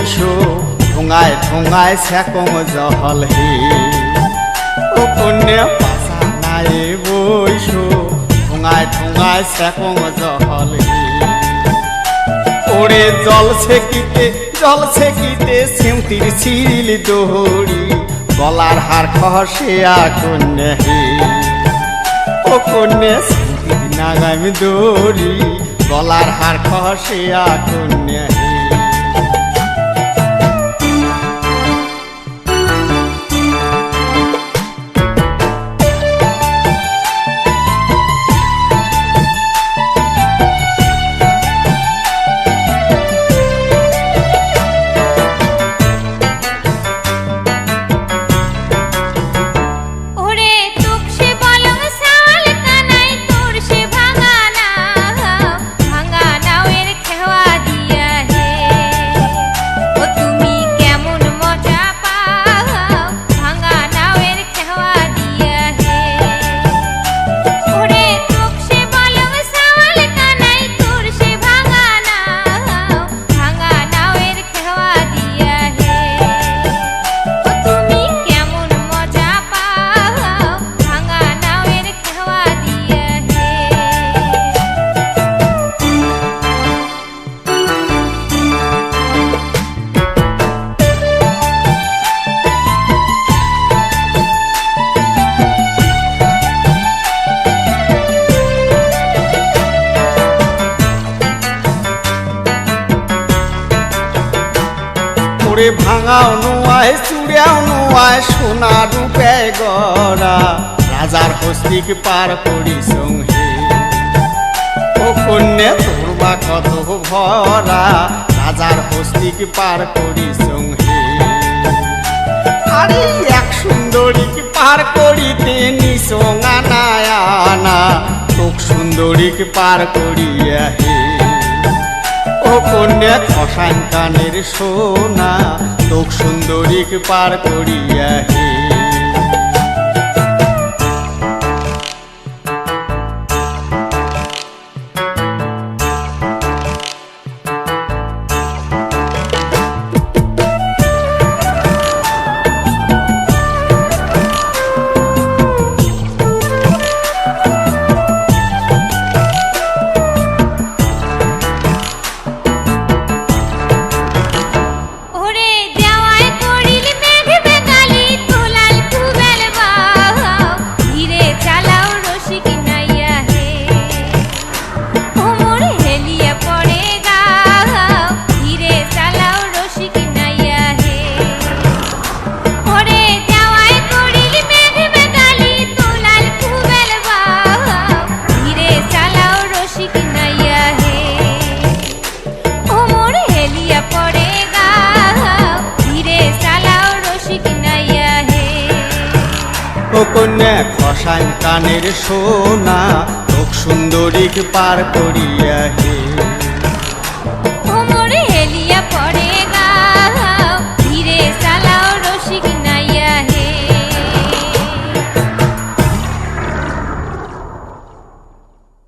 বৈশো ঠোঙায় ঠোঙায় সেকম জহল হে ও কন্যা পাশা নাই বৈশো ঠোঙায় ঠোঙায় সেকম জহল হে ওরে জল সেকিতে সিমটির ছিড়িল দৌড়ি গলার হার খসে কন্যা হে ও কন্যা সিমটির নাগাম দৌড়ি গলার হার খসে কন্যা হে ভাঙাও নোয়ায় চুড়াও নোয়ায় সোনা রূপে গড়া রাজার হস্তিক পার করিস হে ও কন্যা তোর বা কত ভরা রাজার হস্তিক পার করিস হে আরে এক সুন্দরীক পার করিতে নিসঙ্গানা তোক সুন্দরীক পার করিয়া হে ও কন্যা খসান কানের সোনা তোক সুন্দরীক পার করিয়া হে ও কন্যা খসান কানের সোনা তোক সুন্দরীক পার করিয়া হে।